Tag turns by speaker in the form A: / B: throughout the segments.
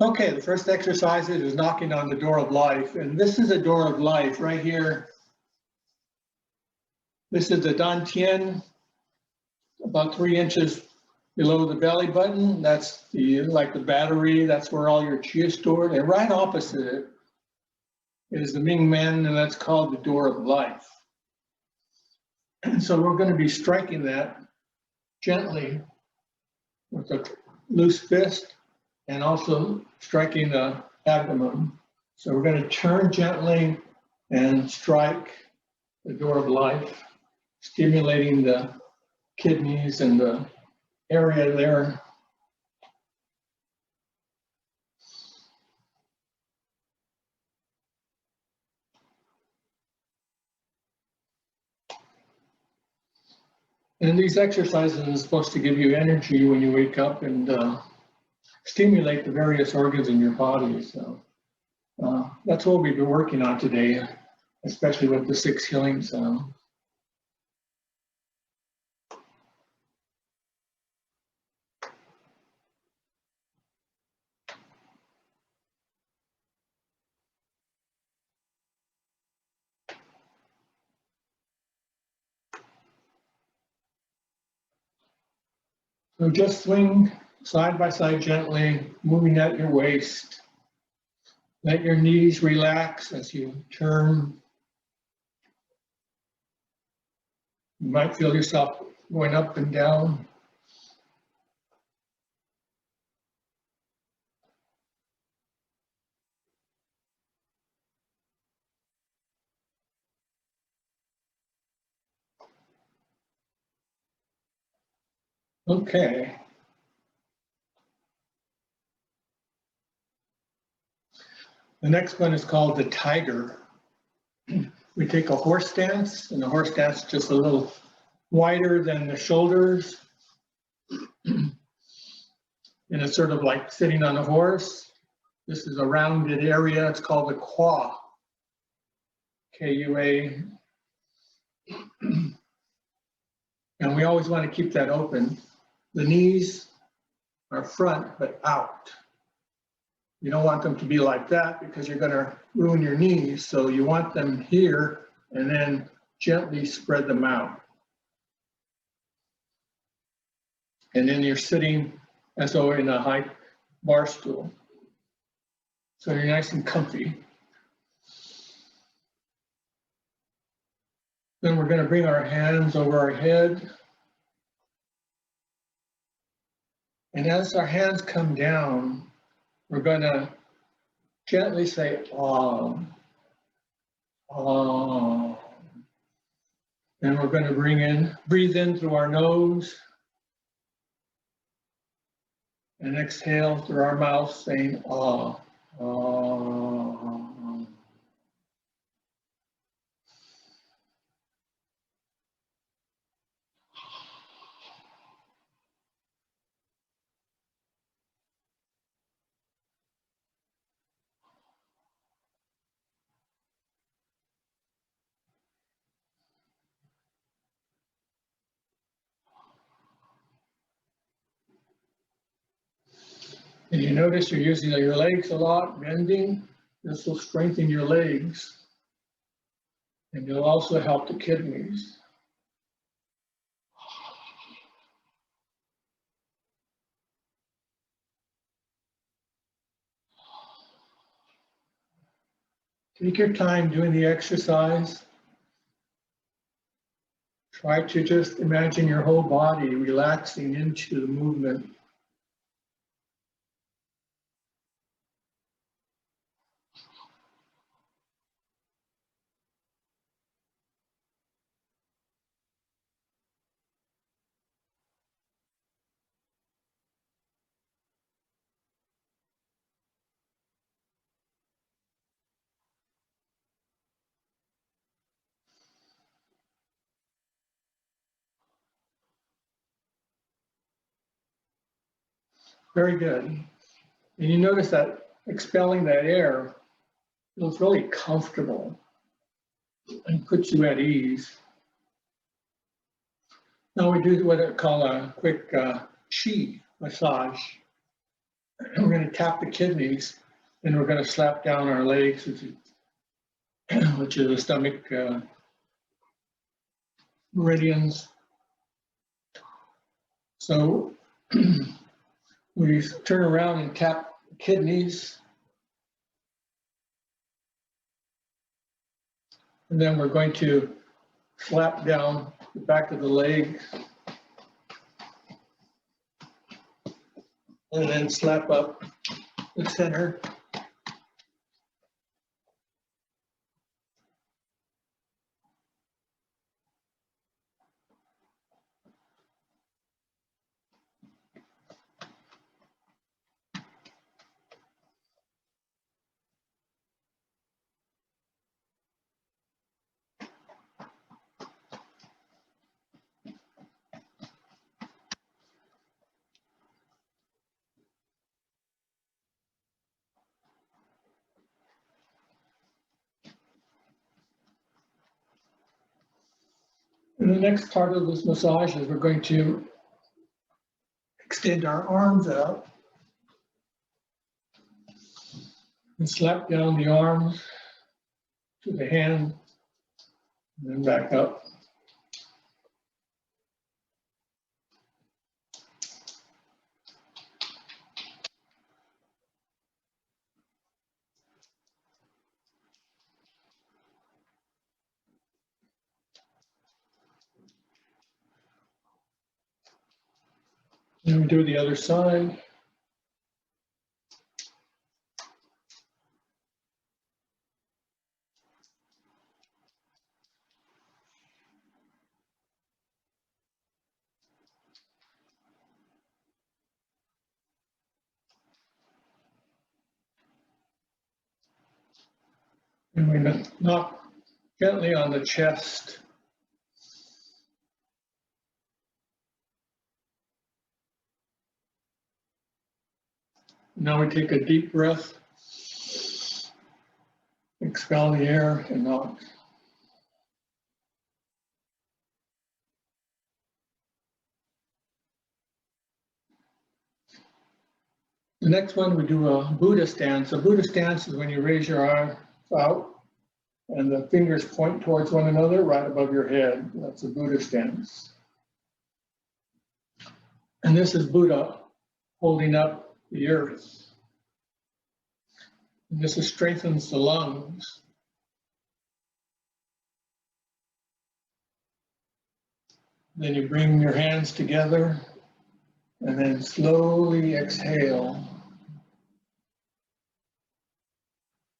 A: Okay, the first exercise is knocking on the door of life. And this is a door of life right here. This is the dantian, about 3 inches below the belly button. That's like the battery. That's where all your chi is stored. And right opposite it is the Ming Men, and that's called the door of life. And so we're going to be striking that gently with a loose fist and also striking the abdomen. So we're going to turn gently and strike the door of life, stimulating the kidneys and the area there. And these exercises are supposed to give you energy when you wake up and stimulate the various organs in your body. So that's what we've been working on today, especially with the 6 healing sounds. So just swing side by side gently, moving at your waist. Let your knees relax as you turn. You might feel yourself going up and down. Okay. The next one is called the tiger. We take a horse stance, and the horse stance is just a little wider than the shoulders. And it's sort of like sitting on a horse. This is a rounded area. It's called the kwa, K-U-A. And we always want to keep that open. The knees are front, but out. You don't want them to be like that because you're going to ruin your knees. So you want them here and then gently spread them out. And then you're sitting as though in a high bar stool. So you're nice and comfy. Then we're going to bring our hands over our head. And as our hands come down, we're going to gently say, ah, ah. And we're going to breathe in through our nose and exhale through our mouth saying, ah, ah. And you notice you're using your legs a lot, bending. This will strengthen your legs. And it'll also help the kidneys. Take your time doing the exercise. Try to just imagine your whole body relaxing into the movement. Very good. And you notice that expelling that air feels really comfortable and puts you at ease. Now we do what I call a quick Qi massage. We're going to tap the kidneys, and we're going to slap down our legs, which is the stomach meridians. So we turn around and tap the kidneys. And then we're going to slap down the back of the leg. And then slap up the center. And the next part of this massage is we're going to extend our arms out and slap down the arms to the hand and then back up. And we do the other side. And we knock gently on the chest. Now we take a deep breath, expel the air, and knock. The next one, we do a Buddha stance. A Buddha stance is when you raise your arm out and the fingers point towards one another right above your head. That's a Buddha stance. And this is Buddha holding up the earth. And this strengthens the lungs. Then you bring your hands together and then slowly exhale.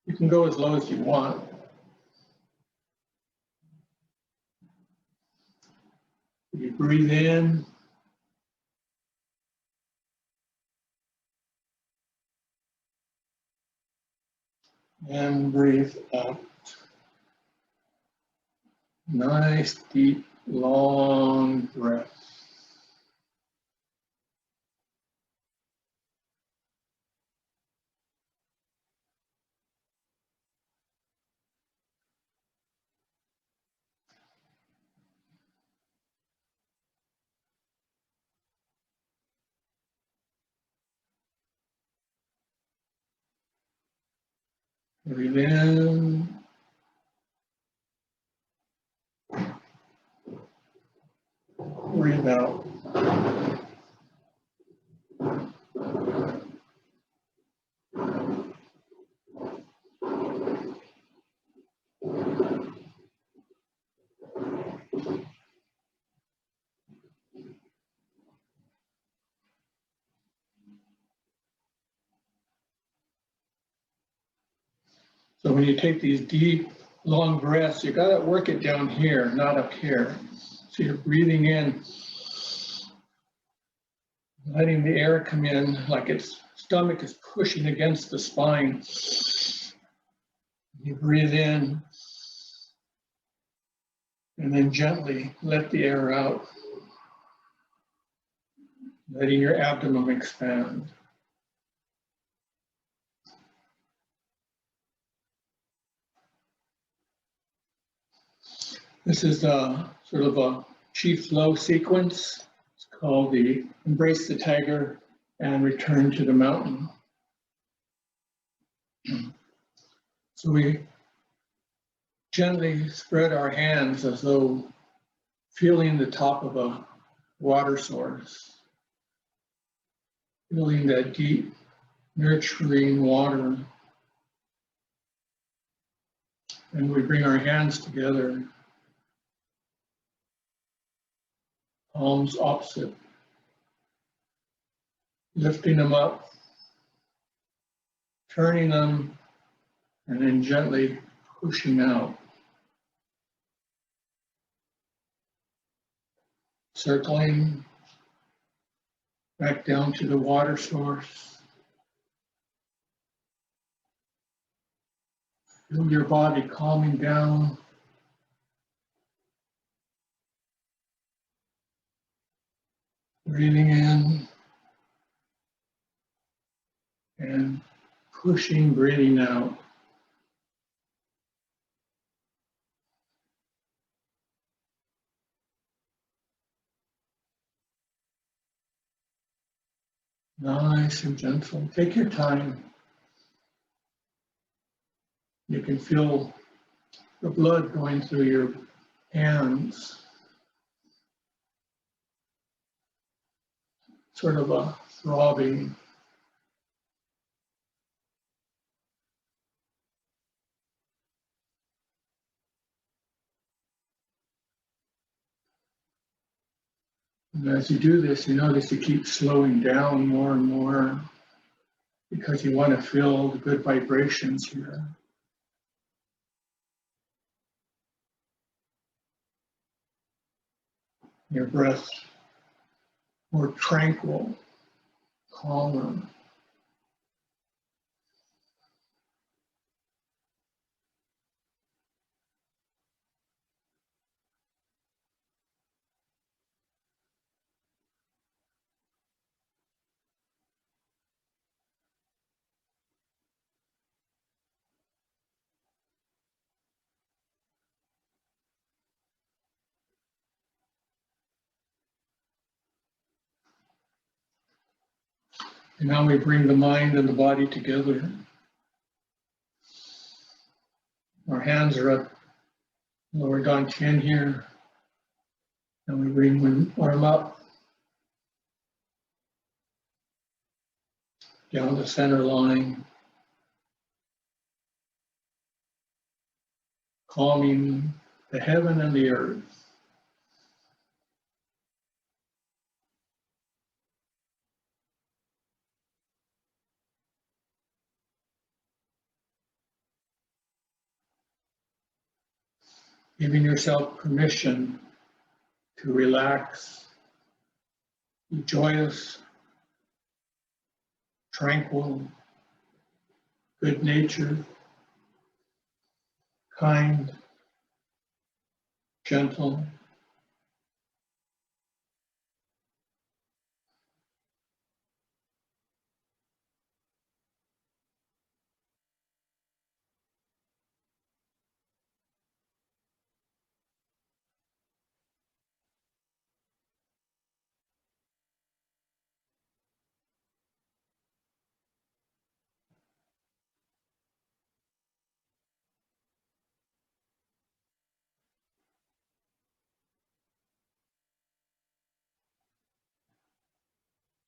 A: You can go as low as you want. You breathe in. And breathe out. Nice, deep, long breath. Breathe in. Breathe out. So when you take these deep, long breaths, you got to work it down here, not up here. So you're breathing in, letting the air come in like its stomach is pushing against the spine. You breathe in, and then gently let the air out, letting your abdomen expand. This is sort of a chi flow sequence. It's called the Embrace the Tiger and Return to the Mountain. So we gently spread our hands as though feeling the top of a water source, feeling that deep, nurturing water. And we bring our hands together, palms opposite, lifting them up, turning them, and then gently pushing out. Circling back down to the water source. Feel your body calming down. Breathing in and pushing, breathing out. Nice and gentle. Take your time. You can feel the blood going through your hands. Sort of a throbbing. And as you do this, you notice you keep slowing down more and more because you want to feel the good vibrations here. Your breath more tranquil, calmer. And now we bring the mind and the body together. Our hands are up, lower dantian here. And we bring one arm up, down the center line, calming the heaven and the earth. Giving yourself permission to relax, be joyous, tranquil, good-natured, kind, gentle.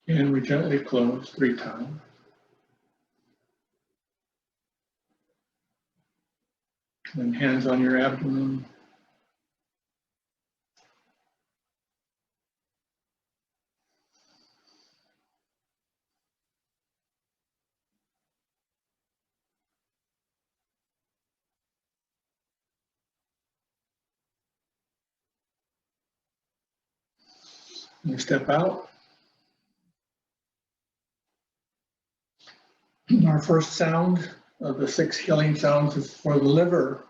A: And we gently close 3 times. And hands on your abdomen. You step out. Our first sound of the 6 healing sounds is for the liver.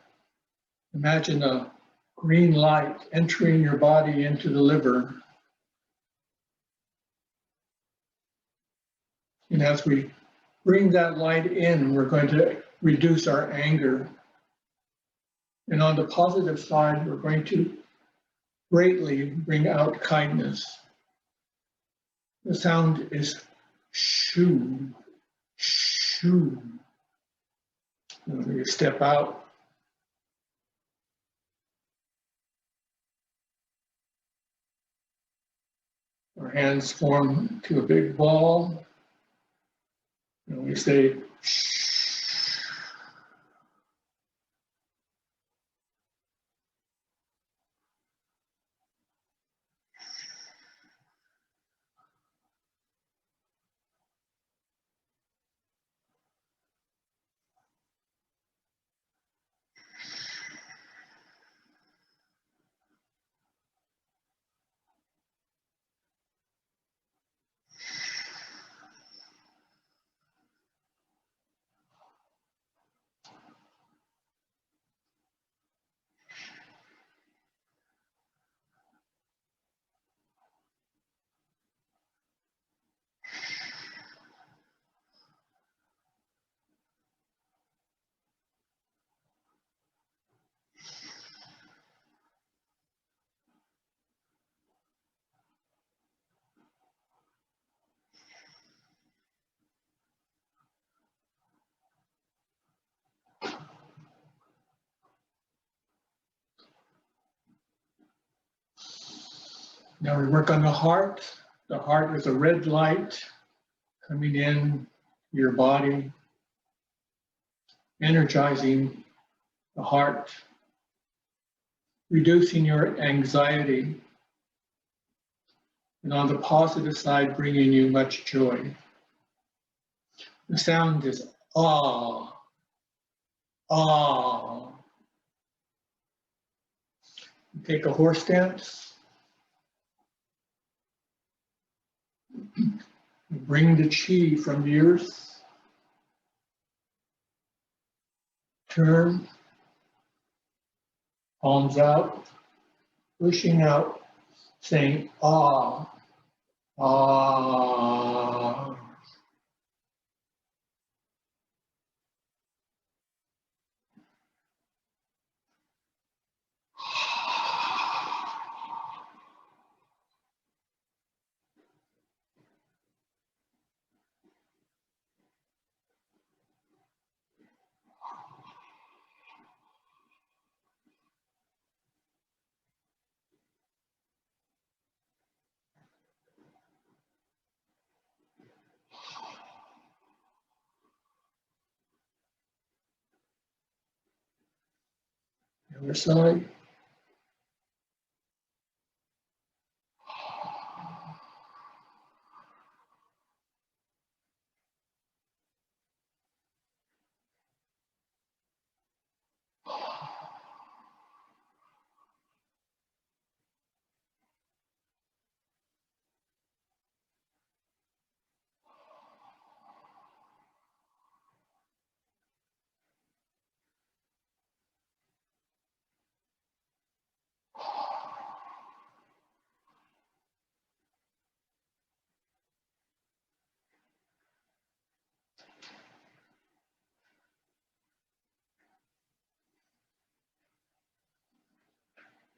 A: Imagine a green light entering your body into the liver. And as we bring that light in, we're going to reduce our anger. And on the positive side, we're going to greatly bring out kindness, The sound is shoo, shoo. When you step out, our hands form to a big ball, and we say shh. Now we work on the heart. The heart is a red light coming in your body, energizing the heart, reducing your anxiety, and on the positive side, bringing you much joy. The sound is ah, ah. Take a horse stance. Bring the chi from the earth. Turn, palms out, pushing out, saying ah, ah. The other side.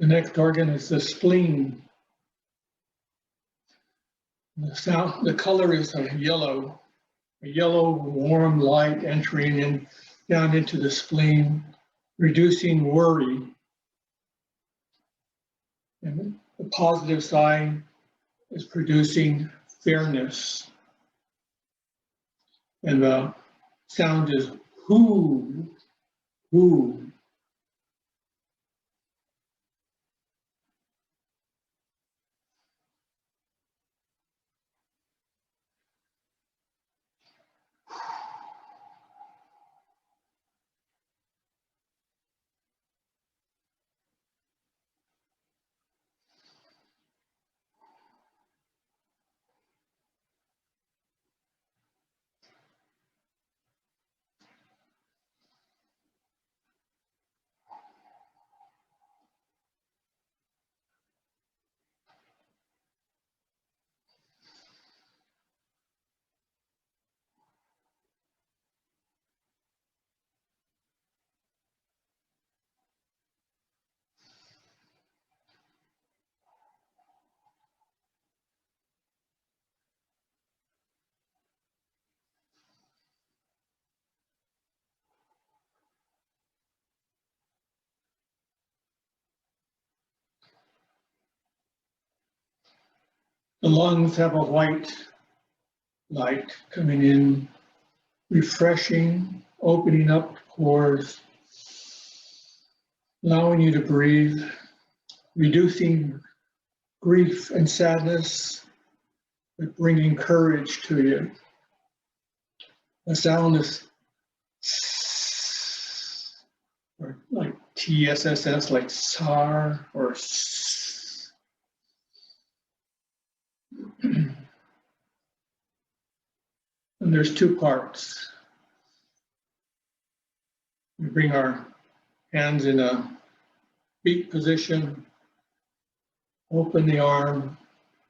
A: The next organ is the spleen. The color is a yellow warm light entering in down into the spleen, reducing worry. And the positive side is producing fairness. And the sound is whoo, whoo. The lungs have a white light coming in, refreshing, opening up pores, allowing you to breathe, reducing grief and sadness, but bringing courage to you. The sound is or like TSSS, like SAR or S. And there's two parts. We bring our hands in a beak position, open the arm,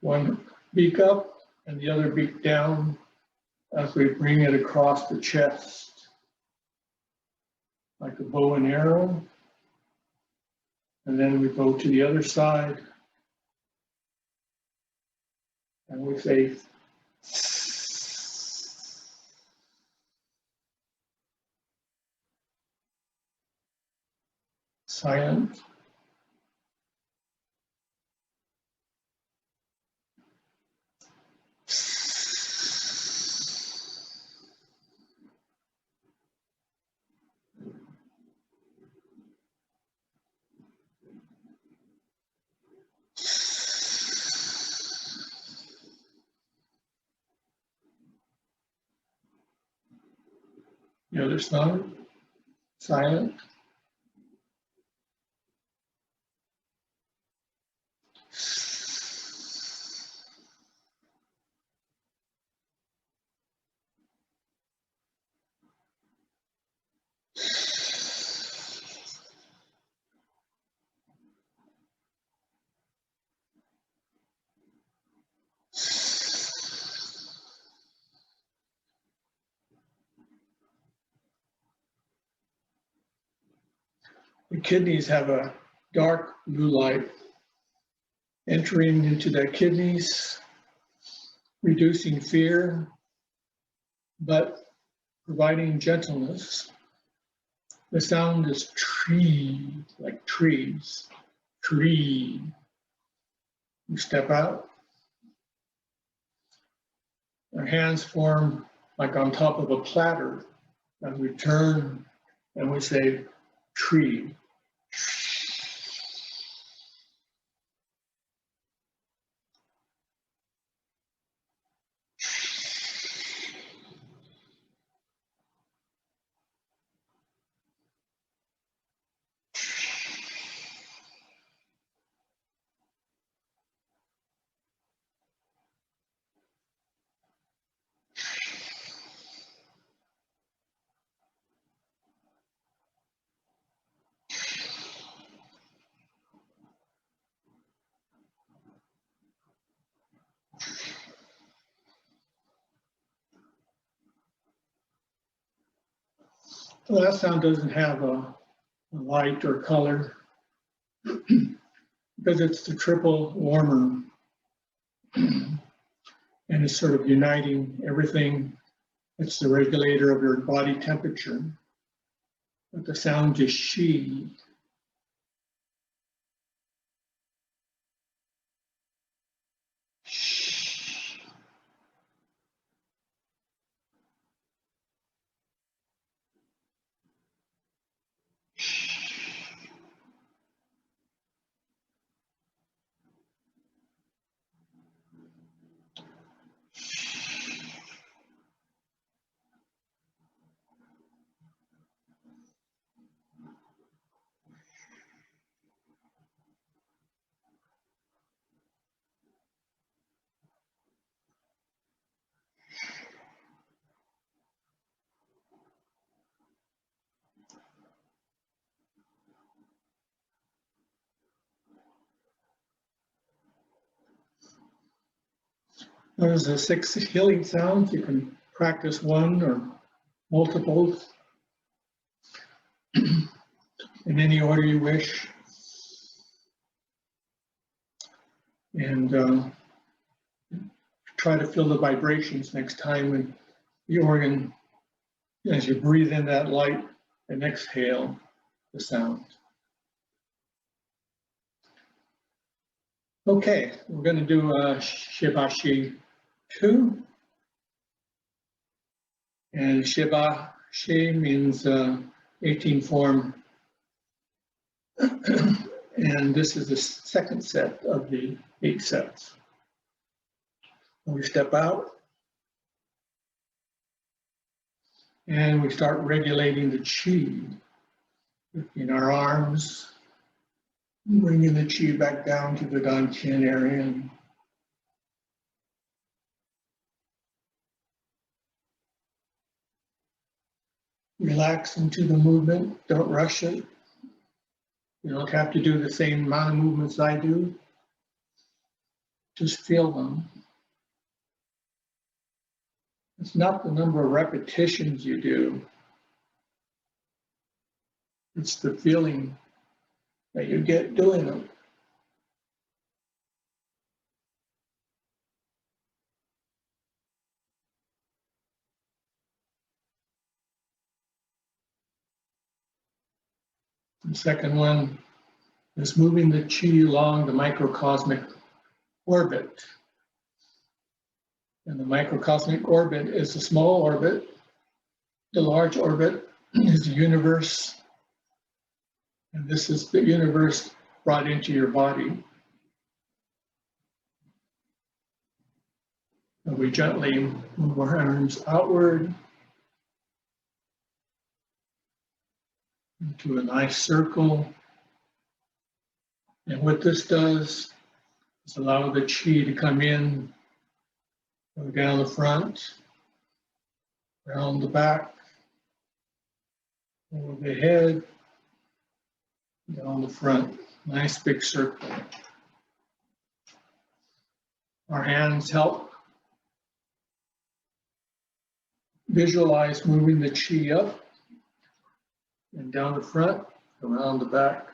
A: one beak up and the other beak down as we bring it across the chest, like a bow and arrow. And then we go to the other side and we say, silent. The other side, silent. The kidneys have a dark blue light entering into the kidneys, reducing fear, but providing gentleness. The sound is tree, like trees, tree. You step out. Our hands form like on top of a platter as we turn and we say tree. Well, that sound doesn't have a light or color because it's the triple warmer and it's sort of uniting everything. It's the regulator of your body temperature. But the sound is she. There's the 6 healing sounds. You can practice one or multiples in any order you wish. And try to feel the vibrations next time when the organ, as you breathe in that light and exhale the sound. Okay, we're going to do Shibashi 2. And Shibashi means 18 form. And this is the second set of the 8 sets. We step out and we start regulating the chi in our arms, bringing the chi back down to the dantian area. And relax into the movement, don't rush it. You don't have to do the same amount of movements I do. Just feel them. It's not the number of repetitions you do. It's the feeling that you get doing them. The second one is moving the chi along the microcosmic orbit. And the microcosmic orbit is a small orbit. The large orbit is the universe. And this is the universe brought into your body. And we gently move our arms outward into a nice circle. And what this does is allow the chi to come in, go down the front, around the back, over the head, down the front. Nice big circle. Our hands help visualize moving the chi up and down the front, around the back,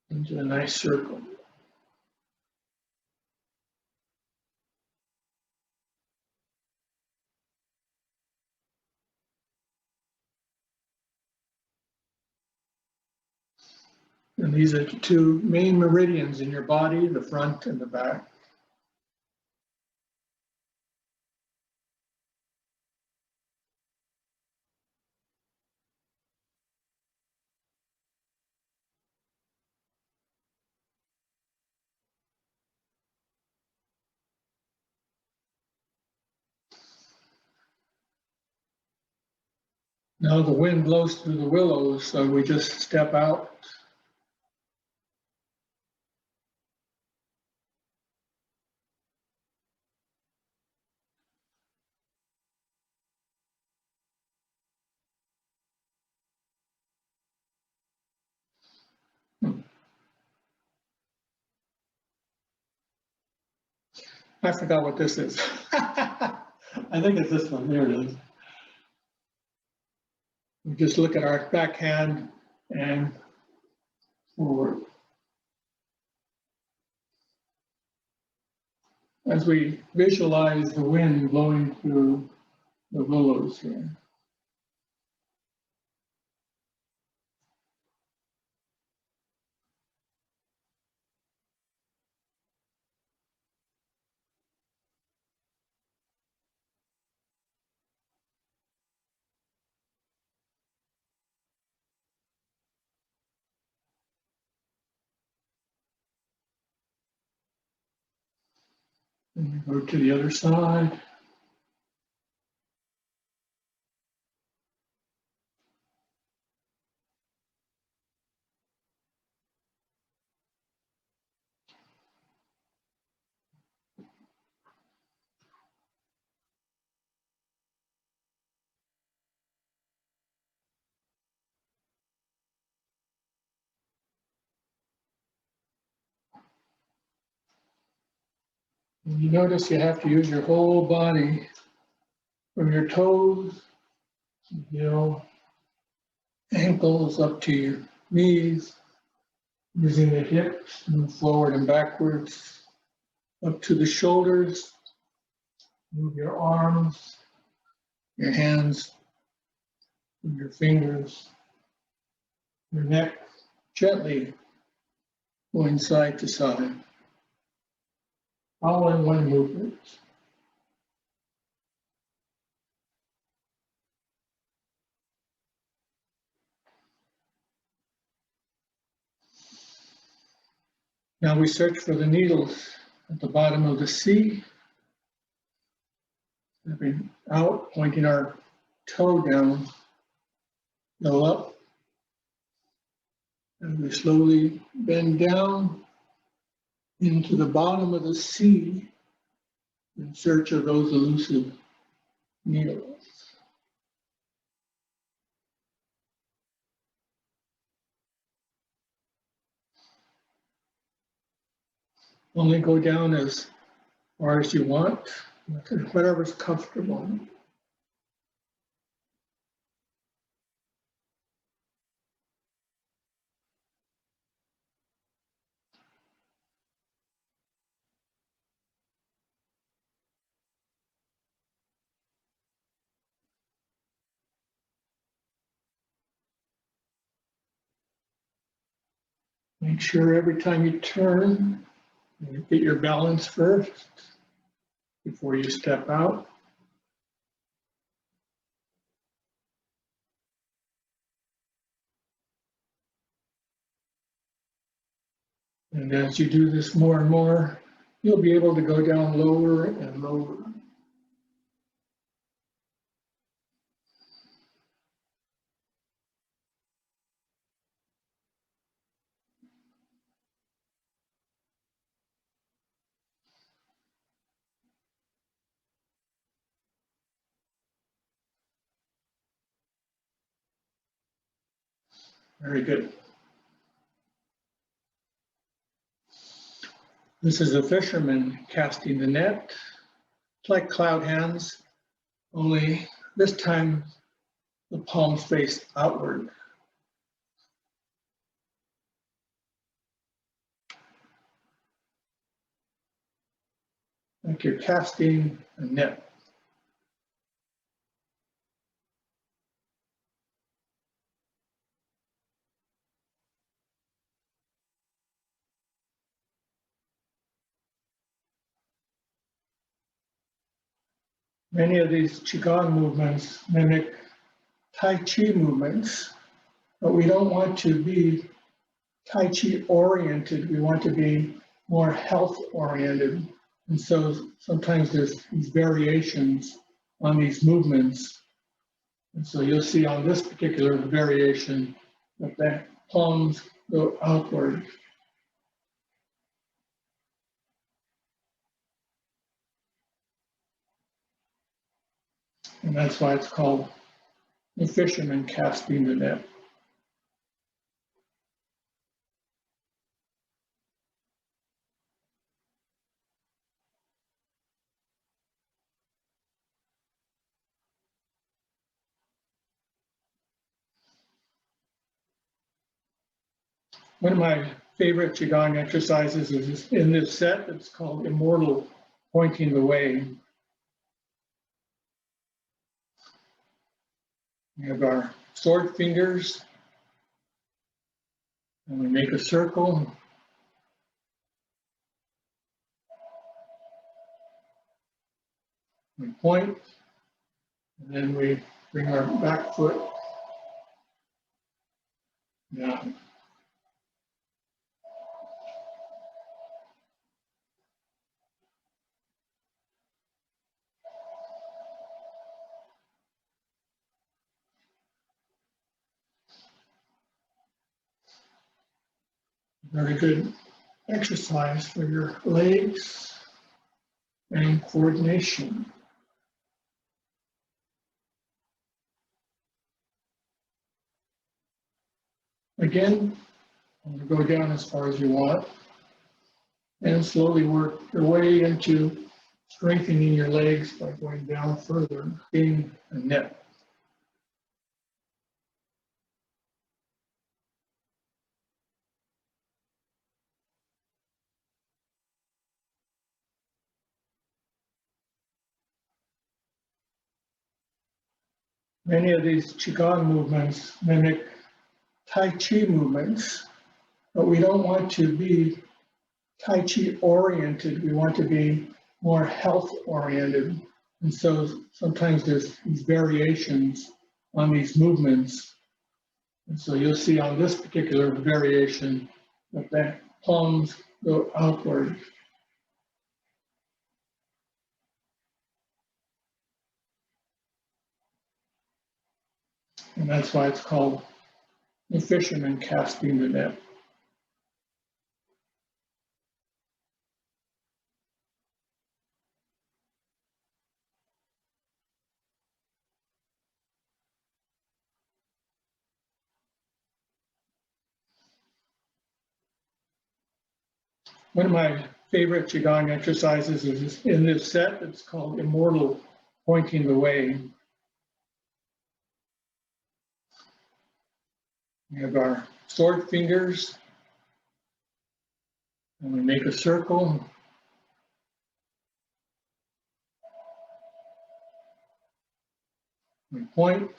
A: into a nice circle. And these are the 2 main meridians in your body, the front and the back. Now the wind blows through the willows, so we just step out. I forgot what this is. I think it's this one. There it is. We just look at our backhand and forward. As we visualize the wind blowing through the willows here. And we go to the other side. And you notice you have to use your whole body from your toes, ankles up to your knees, using the hips, move forward and backwards, up to the shoulders, move your arms, your hands, and your fingers, your neck, gently going side to side, all in one movement. Now we search for the needles at the bottom of the sea, stepping out, pointing our toe down, go up, and we slowly bend down into the bottom of the sea in search of those elusive needles. Only go down as far as you want, whatever's comfortable. Make sure every time you turn, you get your balance first before you step out. And as you do this more and more, you'll be able to go down lower and lower. Very good. This is a fisherman casting the net. It's like cloud hands, only this time the palms face outward. Like you're casting a net. Many of these Qigong movements mimic Tai Chi movements, but we don't want to be Tai Chi oriented. We want to be more health oriented. And so sometimes there's these variations on these movements. And so you'll see on this particular variation that the palms go outward. And that's why it's called the fisherman casting the net. One of my favorite Qigong exercises is in this set. It's called Immortal Pointing the Way. We have our sword fingers, and we make a circle. We point, and then we bring our back foot down. Very good exercise for your legs and coordination. Again, go down as far as you want and slowly work your way into strengthening your legs by going down further, being a net. Many of these Qigong movements mimic Tai Chi movements, but we don't want to be Tai Chi oriented. We want to be more health oriented. And so sometimes there's these variations on these movements. And so you'll see on this particular variation that the palms go outward. And that's why it's called the fisherman casting the net. One of my favorite Qigong exercises is in this set. It's called Immortal Pointing the Way. We have our sword fingers, and we make a circle. We point,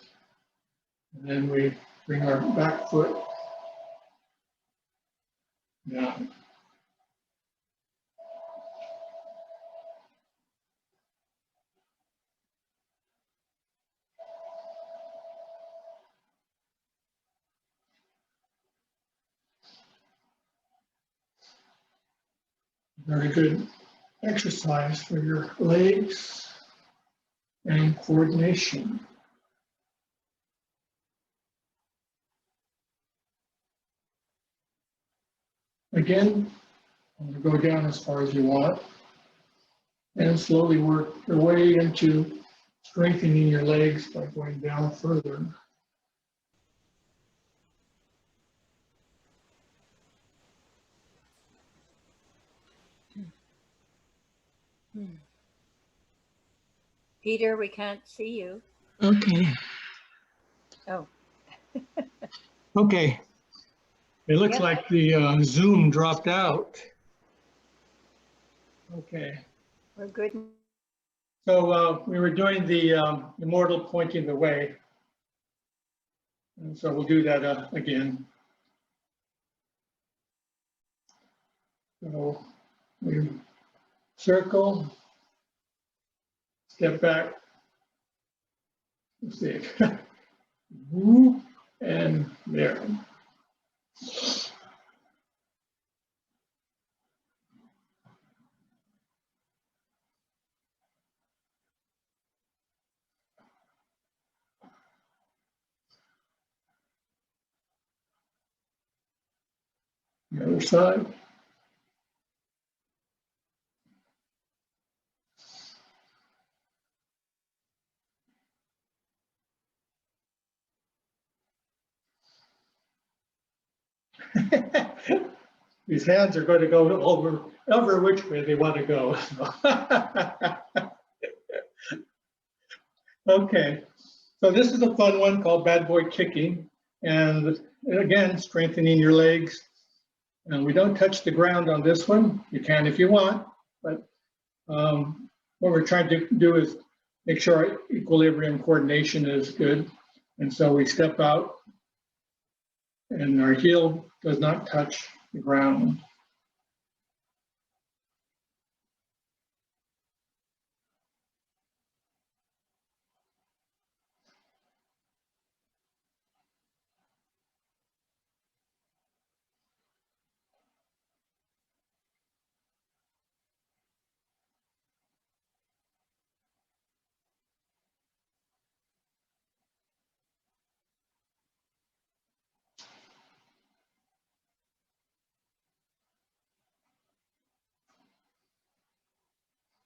A: and then we bring our back foot down. Very good exercise for your legs and coordination. Again, go down as far as you want and slowly work your way into strengthening your legs by going down further.
B: Peter, we can't see you.
C: Okay.
B: Oh.
A: Okay. It looks
B: Yep.
A: like the Zoom dropped out. Okay.
B: We're good.
A: So we were doing the immortal pointing the way. And so we'll do that again. So we circle, step back, let's see, whoop, and there. The other side. These hands are going to go over which way they want to go. Okay, so this is a fun one called Bad Boy Kicking. And again, strengthening your legs. And we don't touch the ground on this one. You can if you want, but what we're trying to do is make sure our equilibrium coordination is good. And so we step out and our heel does not touch the ground.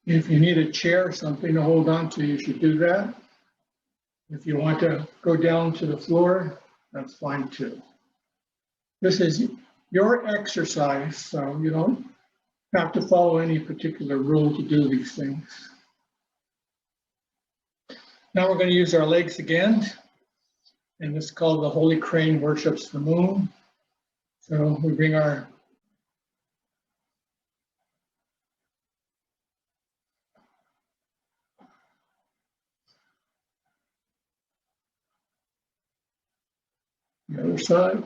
A: If you need a chair or something to hold on to, you should do that. If you want to go down to the floor, that's fine too. This is your exercise, so you don't have to follow any particular rule to do these things. Now we're going to use our legs again, and this is called the Holy Crane Worships the Moon. So we bring our the other side.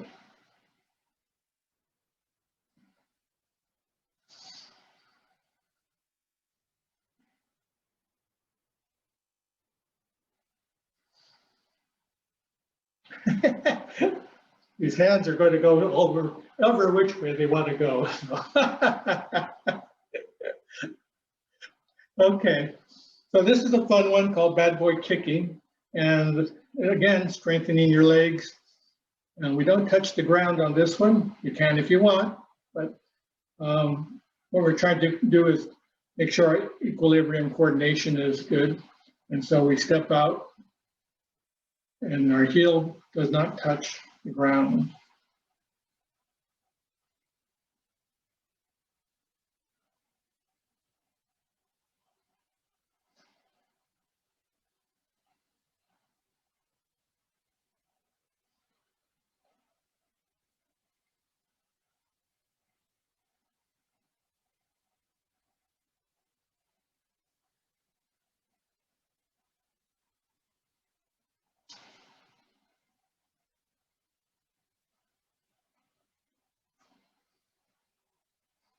A: These hands are going to go over which way they want to go. Okay, so this is a fun one called Bad Boy Kicking. And again, strengthening your legs. And we don't touch the ground on this one. You can if you want, but what we're trying to do is make sure our equilibrium coordination is good. And so we step out and our heel does not touch the ground.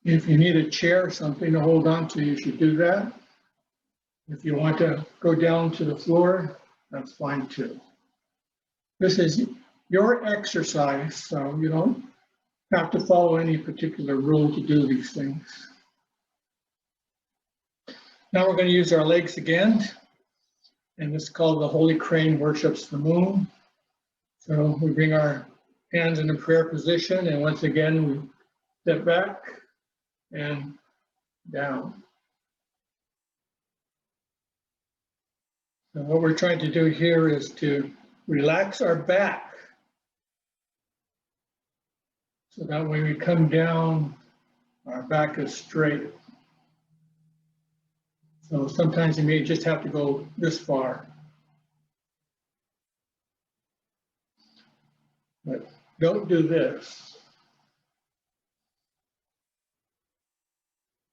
A: If you need a chair or something to hold on to, you should do that. If you want to go down to the floor, that's fine too. This is your exercise, so you don't have to follow any particular rule to do these things. Now we're going to use our legs again, and this is called the Holy Crane Worships the Moon. So we bring our hands in a prayer position, and once again we step back and down. So what we're trying to do here is to relax our back. So that when we come down, our back is straight. So sometimes you may just have to go this far. But don't do this.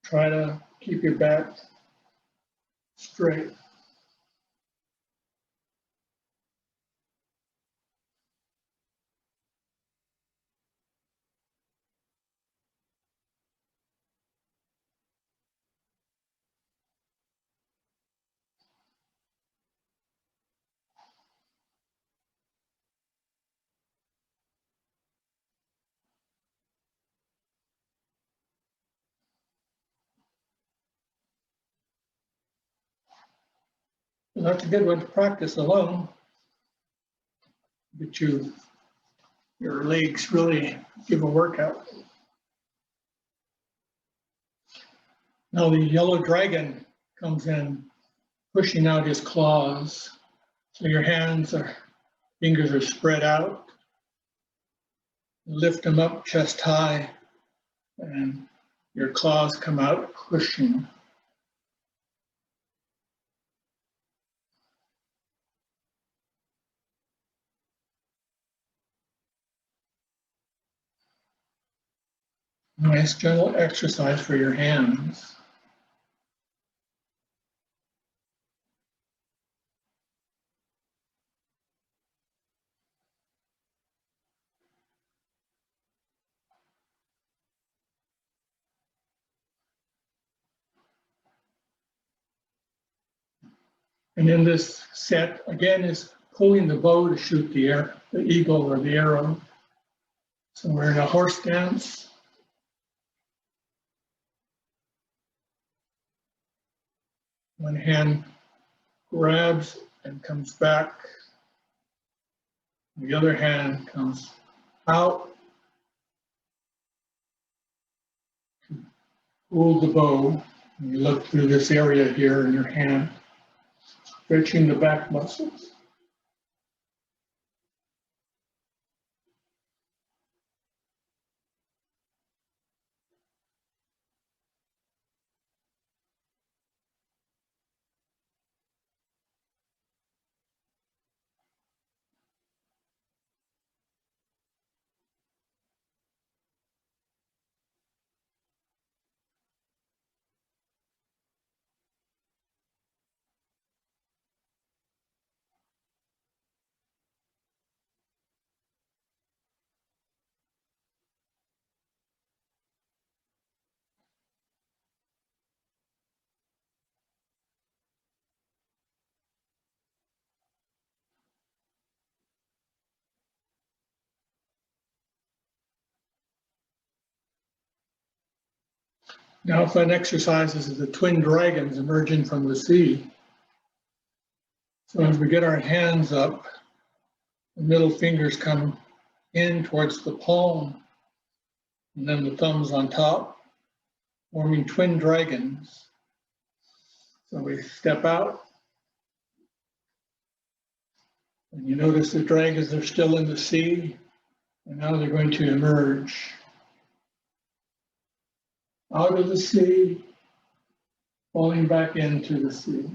A: Try to keep your back straight. And that's a good one to practice alone. But your legs really give a workout. Now the yellow dragon comes in, pushing out his claws. So your fingers are spread out. Lift them up chest high, and your claws come out pushing. Nice gentle exercise for your hands. And in this set, again, is pulling the bow to shoot the eagle or the arrow. So we're in a horse stance. One hand grabs and comes back. The other hand comes out to pull the bow. And you look through this area here in your hand, stretching the back muscles. Now fun exercises is the twin dragons emerging from the sea. So as we get our hands up, the middle fingers come in towards the palm, and then the thumbs on top, forming twin dragons. So we step out, and you notice the dragons are still in the sea, and now they're going to emerge out of the sea, falling back into the sea.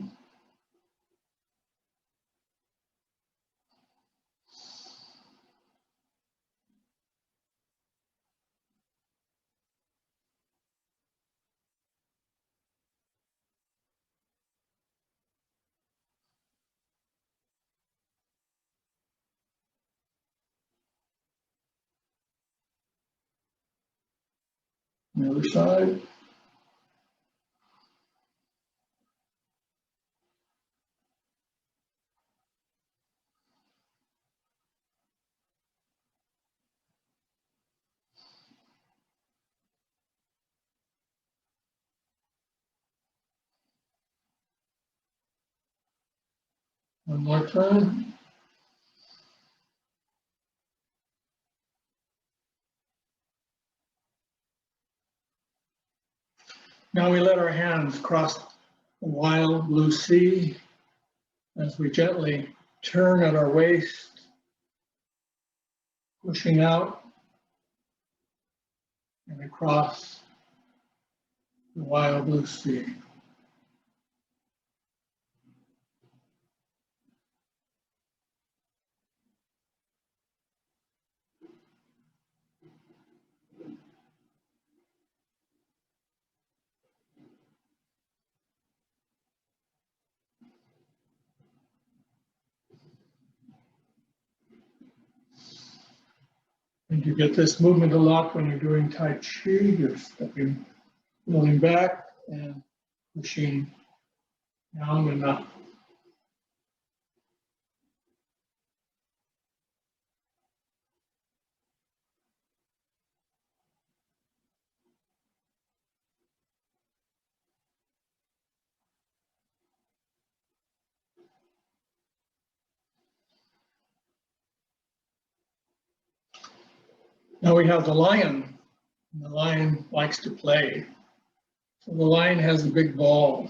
A: The other side. One more time. Now we let our hands cross the wild blue sea as we gently turn at our waist, pushing out and across the wild blue sea. And you get this movement a lot when you're doing Tai Chi. You're stepping, pulling back and pushing down and up. Now we have the lion. And the lion likes to play. So the lion has a big ball.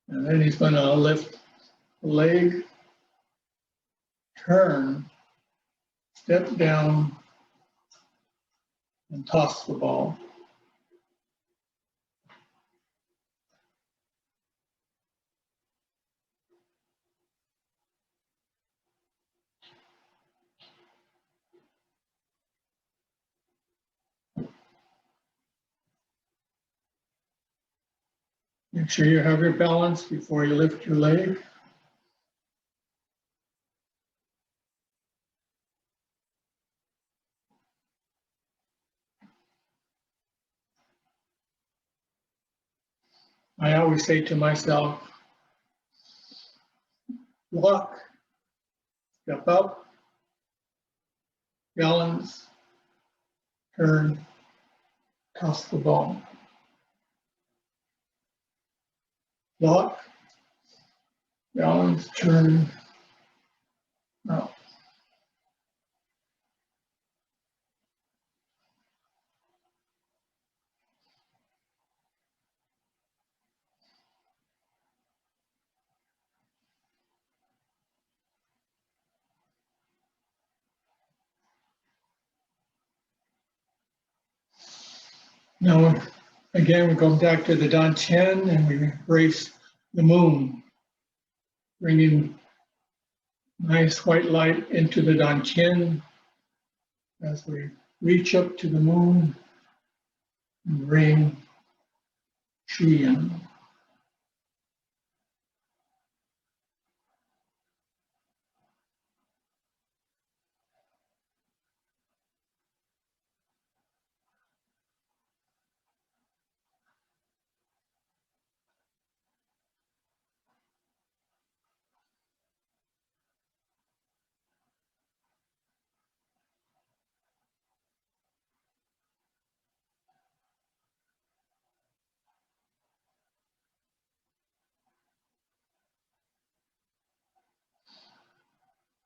A: And then he's going to lift the leg, turn, step down, and toss the ball. Make sure you have your balance before you lift your leg. I always say to myself, walk, step up, balance, turn, toss the ball. Walk, balance, turn, out. Now, again, we go back to the Dan Chen and we embrace the moon, bringing nice white light into the Dan Chen as we reach up to the moon and bring Qi in.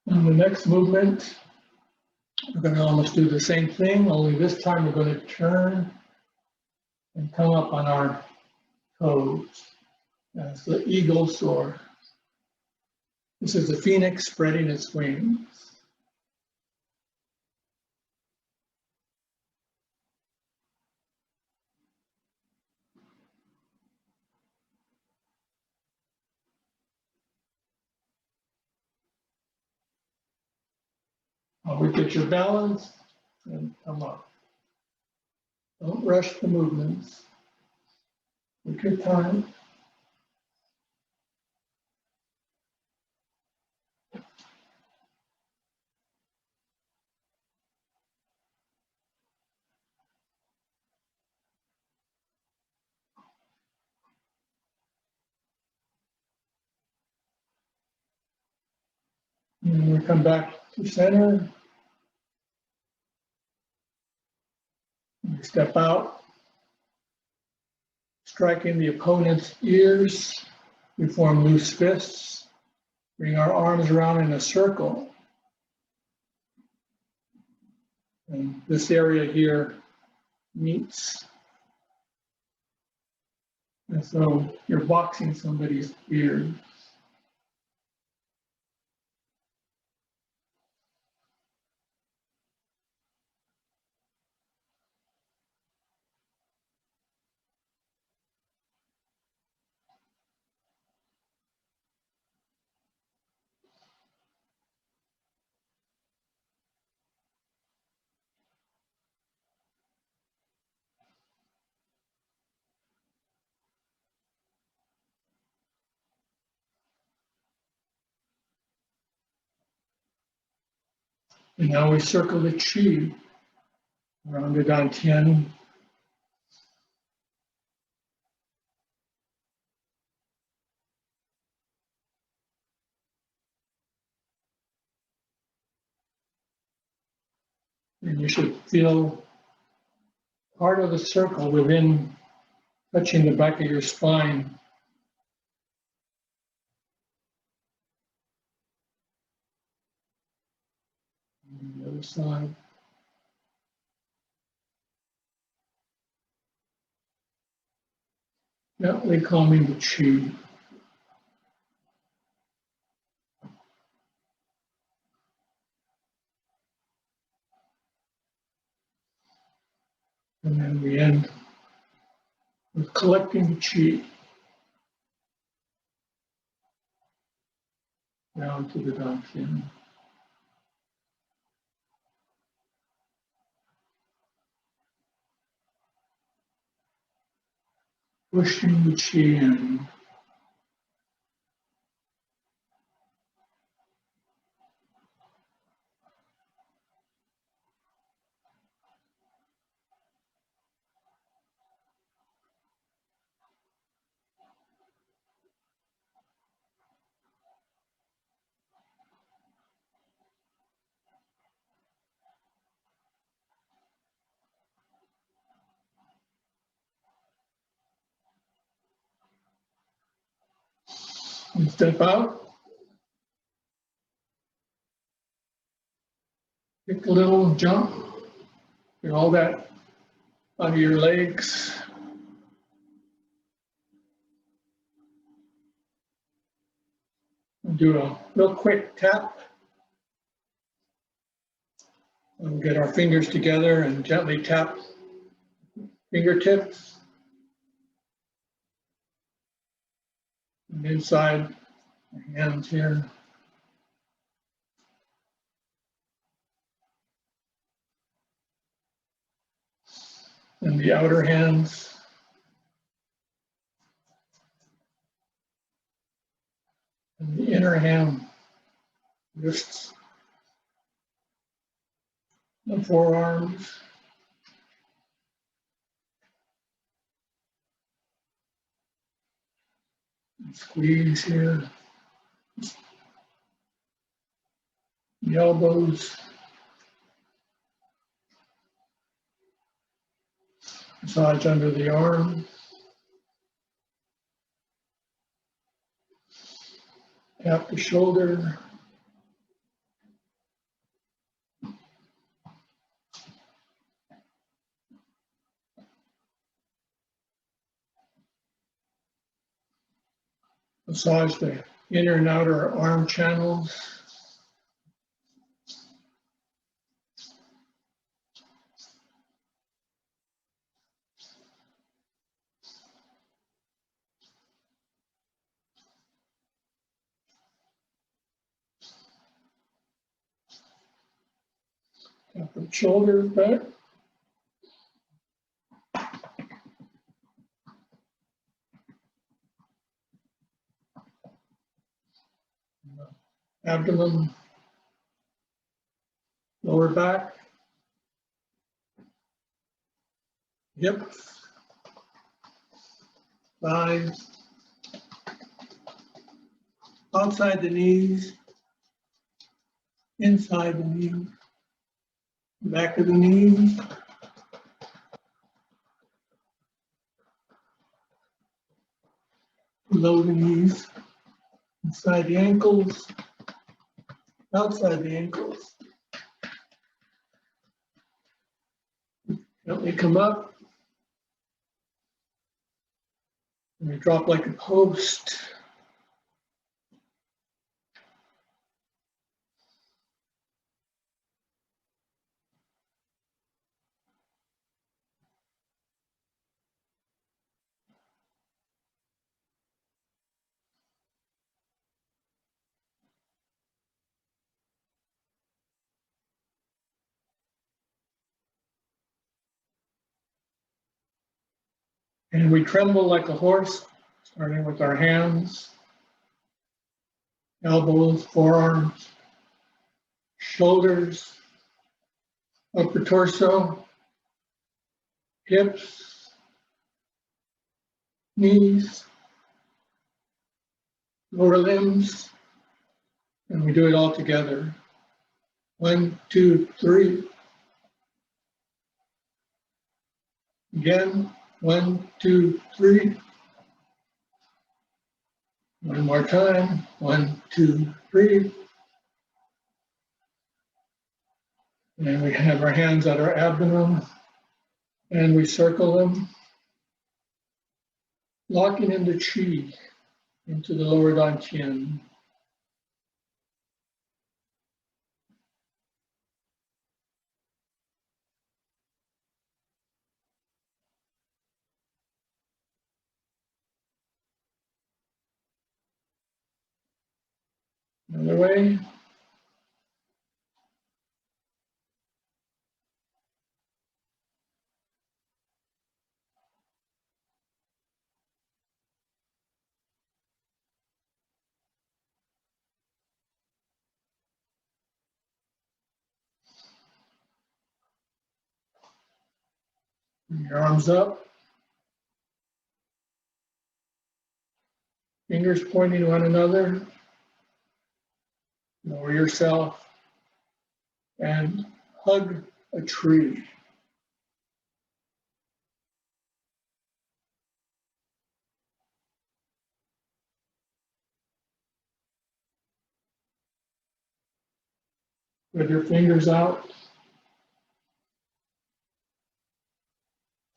A: And the next movement, we're going to almost do the same thing, only this time we're going to turn and come up on our toes. That's the eagle soar. This is the phoenix spreading its wings. Always get your balance and come up. Don't rush the movements. Take your time. And we come back to center. We step out, striking the opponent's ears. We form loose fists. Bring our arms around in a circle. And this area here meets. And so you're boxing somebody's ears. And now we circle the chi around the dantian. And you should feel part of the circle within touching the back of your spine. And the other side. Gently calming the chi. And then we end with collecting the chi down to the dantian. Pushing the chi in. And step out. Take a little jump. Get all that out of your legs. And do a real quick tap. And get our fingers together and gently tap fingertips. And inside the hands here. And the outer hands. And the inner hand, wrists, the forearms. And squeeze here. The elbows. Massage under the arm. Tap the shoulder. Massage the inner and outer arm channels. Tap the shoulders back. Abdomen, lower back, hips, thighs, outside the knees, inside the knees, back of the knees, below the knees, inside the ankles, outside the ankles. Gently come up and you drop like a post. And we tremble like a horse, starting with our hands, elbows, forearms, shoulders, upper torso, hips, knees, lower limbs, and we do it all together. 1, 2, 3. Again, 1, 2, 3. One more time, 1, 2, 3. And we have our hands at our abdomen and we circle them, locking into chi, into the lower dantian. Another way. Bring your arms up, fingers pointing to one another. Lower yourself and hug a tree. With your fingers out.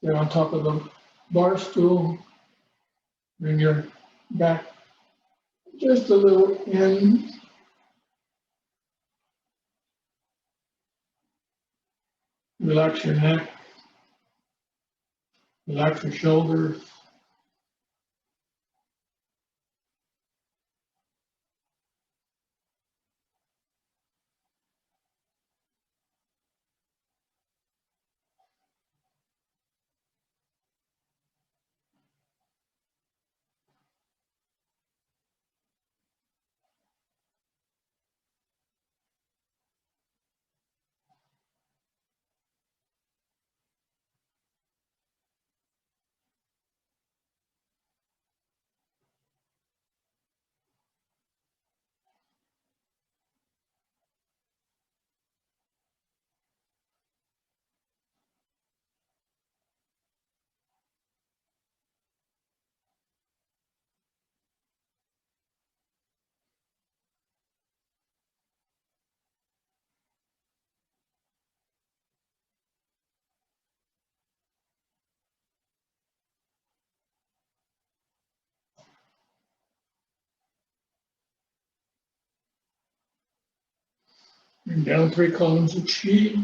A: They're on top of the bar stool. Bring your back just a little in. Relax your neck. Relax your shoulders. Bring down 3 columns of chi.